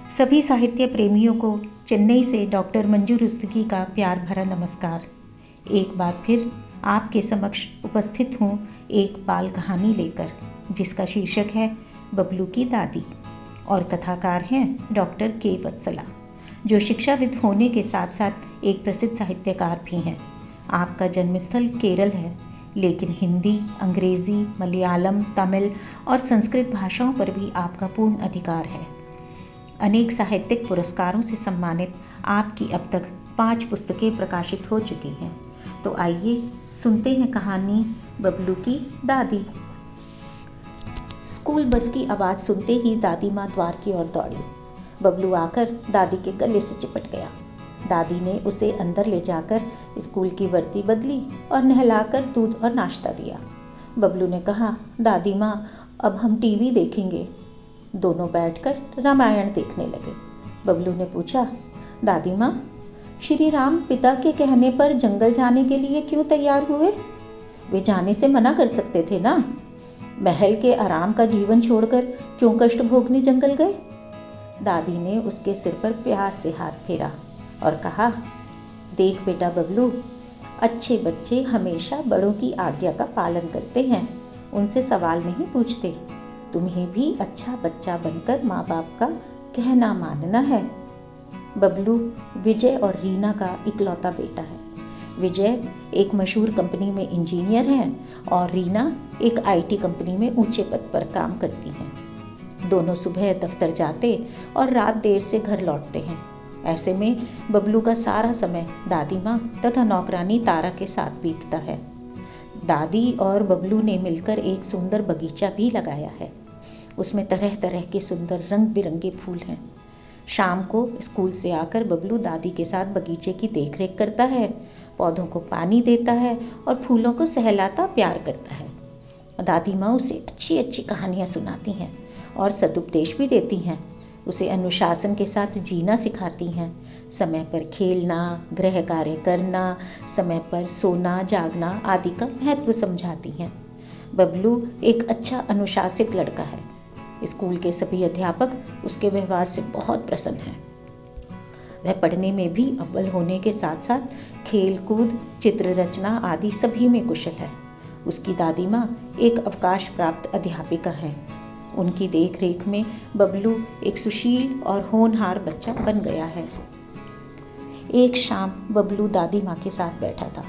सभी साहित्य प्रेमियों को चेन्नई से डॉक्टर मंजू रुस्तगी का प्यार भरा नमस्कार। एक बार फिर आपके समक्ष उपस्थित हूँ एक बाल कहानी लेकर, जिसका शीर्षक है बबलू की दादी, और कथाकार हैं डॉक्टर के वत्सला, जो शिक्षाविद होने के साथ साथ एक प्रसिद्ध साहित्यकार भी हैं। आपका जन्मस्थल केरल है, लेकिन हिंदी, अंग्रेज़ी, मलयालम, तमिल और संस्कृत भाषाओं पर भी आपका पूर्ण अधिकार है। अनेक साहित्यिक पुरस्कारों से सम्मानित आपकी अब तक 5 पुस्तकें प्रकाशित हो चुकी हैं। तो आइए सुनते हैं कहानी बबलू की दादी। स्कूल बस की आवाज़ सुनते ही दादी माँ द्वार की ओर दौड़ी। बबलू आकर दादी के गले से चिपट गया। दादी ने उसे अंदर ले जाकर स्कूल की वर्दी बदली और नहलाकर दूध और नाश्ता दिया। बबलू ने कहा, दादी माँ, अब हम टीवी देखेंगे। दोनों बैठकर रामायण देखने लगे। बबलू ने पूछा, दादी माँ, श्री राम पिता के कहने पर जंगल जाने के लिए क्यों तैयार हुए? वे जाने से मना कर सकते थे ना। महल के आराम का जीवन छोड़कर क्यों कष्ट भोगने जंगल गए? दादी ने उसके सिर पर प्यार से हाथ फेरा और कहा, देख बेटा बबलू, अच्छे बच्चे हमेशा बड़ों की आज्ञा का पालन करते हैं, उनसे सवाल नहीं पूछते। तुम्हें भी अच्छा बच्चा बनकर माँ बाप का कहना मानना है। बबलू विजय और रीना का इकलौता बेटा है। विजय एक मशहूर कंपनी में इंजीनियर हैं और रीना एक आईटी कंपनी में ऊंचे पद पर काम करती हैं। दोनों सुबह दफ्तर जाते और रात देर से घर लौटते हैं। ऐसे में बबलू का सारा समय दादी माँ तथा नौकरानी तारा के साथ बीतता है। दादी और बबलू ने मिलकर एक सुंदर बगीचा भी लगाया है। उसमें तरह तरह के सुंदर रंग बिरंगे फूल हैं। शाम को स्कूल से आकर बबलू दादी के साथ बगीचे की देखरेख करता है, पौधों को पानी देता है और फूलों को सहलाता प्यार करता है। दादी माँ उसे अच्छी अच्छी कहानियाँ सुनाती हैं और सदुपदेश भी देती हैं। उसे अनुशासन के साथ जीना सिखाती हैं, समय पर खेलना, गृह कार्य करना, समय पर सोना जागना आदि का महत्व समझाती हैं। बबलू एक अच्छा अनुशासित लड़का है। स्कूल के सभी अध्यापक उसके व्यवहार से बहुत प्रसन्न हैं। वह पढ़ने में भी अव्वल होने के साथ साथ खेल कूद, चित्र रचना आदि सभी में कुशल है। उसकी दादी माँ एक अवकाश प्राप्त अध्यापिका है। उनकी देख रेख में बबलू एक सुशील और होनहार बच्चा बन गया है। एक शाम बबलू दादी माँ के साथ बैठा था।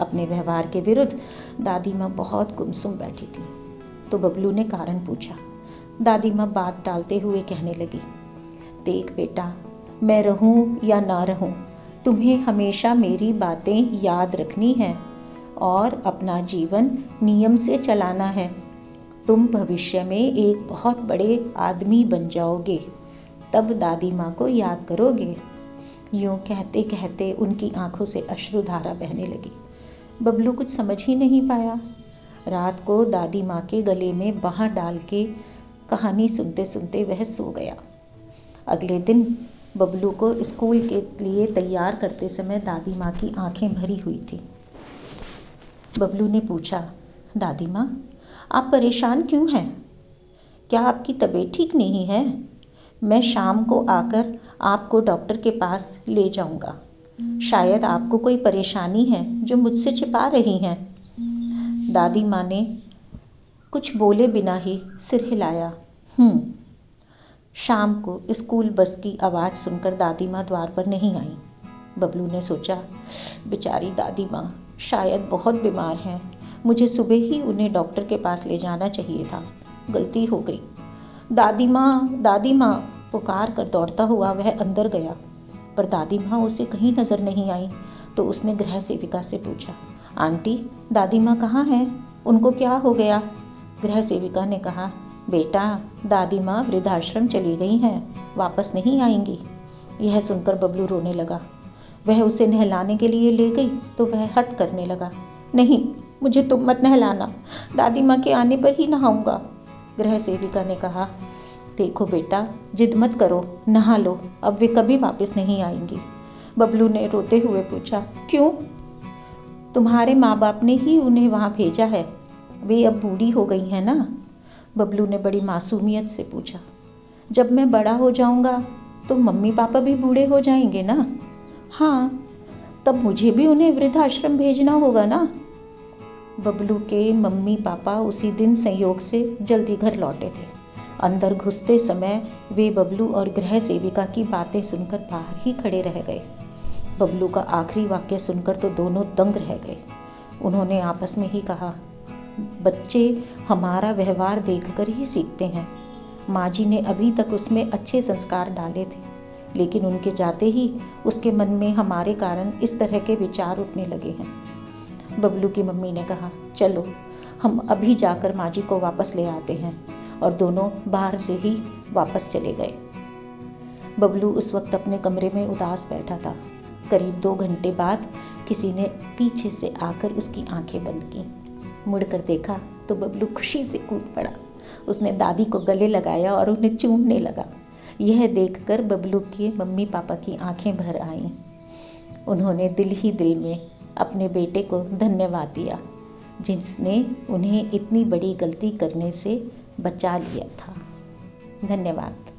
अपने व्यवहार के विरुद्ध दादी माँ बहुत गुमसुम बैठी थी, तो बबलू ने कारण पूछा। दादी माँ बात टालते हुए कहने लगी, देख बेटा, मैं रहूं या ना रहूं, तुम्हें हमेशा मेरी बातें याद रखनी हैं और अपना जीवन नियम से चलाना है। तुम भविष्य में एक बहुत बड़े आदमी बन जाओगे, तब दादी माँ को याद करोगे। यूँ कहते कहते उनकी आंखों से अश्रुधारा बहने लगी। बबलू कुछ समझ ही नहीं पाया। रात को दादी माँ के गले में बाँह डाल के कहानी सुनते सुनते वह सो गया। अगले दिन बबलू को स्कूल के लिए तैयार करते समय दादी माँ की आंखें भरी हुई थी। बबलू ने पूछा, दादी माँ, आप परेशान क्यों हैं? क्या आपकी तबीयत ठीक नहीं है? मैं शाम को आकर आपको डॉक्टर के पास ले जाऊंगा। शायद आपको कोई परेशानी है जो मुझसे छिपा रही हैं। दादी माँ ने कुछ बोले बिना ही सिर हिलाया। शाम को स्कूल बस की आवाज़ सुनकर दादी माँ द्वार पर नहीं आई। बबलू ने सोचा, बेचारी दादी माँ शायद बहुत बीमार हैं। मुझे सुबह ही उन्हें डॉक्टर के पास ले जाना चाहिए था, गलती हो गई। दादी माँ पुकार कर दौड़ता हुआ वह अंदर गया, पर दादी माँ उसे कहीं नज़र नहीं आई। तो उसने गृह सेविका से पूछा, आंटी, दादी माँ कहाँ हैं? उनको क्या हो गया? गृह सेविका ने कहा, बेटा, दादी माँ वृद्धाश्रम चली गई हैं, वापस नहीं आएंगी। यह सुनकर बबलू रोने लगा। वह उसे नहलाने के लिए ले गई तो वह हट करने लगा। नहीं, मुझे तुम मत नहलाना, दादी माँ के आने पर ही नहाऊंगा। गृह सेविका ने कहा, देखो बेटा, जिद मत करो, नहा लो, अब वे कभी वापस नहीं आएंगी। बबलू ने रोते हुए पूछा, क्यों? तुम्हारे माँ बाप ने ही उन्हें वहाँ भेजा है, वे अब बूढ़ी हो गई हैं ना। बबलू ने बड़ी मासूमियत से पूछा, जब मैं बड़ा हो जाऊंगा तो मम्मी पापा भी बूढ़े हो जाएंगे ना। हाँ, तब मुझे भी उन्हें वृद्धाश्रम भेजना होगा ना। बबलू के मम्मी पापा उसी दिन संयोग से जल्दी घर लौटे थे। अंदर घुसते समय वे बबलू और गृह सेविका की बातें सुनकर बाहर ही खड़े रह गए। बबलू का आखिरी वाक्य सुनकर तो दोनों दंग रह गए। उन्होंने आपस में ही कहा, बच्चे हमारा व्यवहार देखकर ही सीखते हैं। माँ जी ने अभी तक उसमें अच्छे संस्कार डाले थे, लेकिन उनके जाते ही उसके मन में हमारे कारण इस तरह के विचार उठने लगे हैं। बबलू की मम्मी ने कहा, चलो हम अभी जाकर माँ जी को वापस ले आते हैं, और दोनों बाहर से ही वापस चले गए। बबलू उस वक्त अपने कमरे में उदास बैठा था। करीब 2 घंटे बाद किसी ने पीछे से आकर उसकी आंखें बंद की। मुड़कर देखा तो बबलू खुशी से कूद पड़ा। उसने दादी को गले लगाया और उन्हें चूमने लगा। यह देखकर बबलू के मम्मी पापा की आंखें भर आईं। उन्होंने दिल ही दिल में अपने बेटे को धन्यवाद दिया, जिसने उन्हें इतनी बड़ी गलती करने से बचा लिया था। धन्यवाद।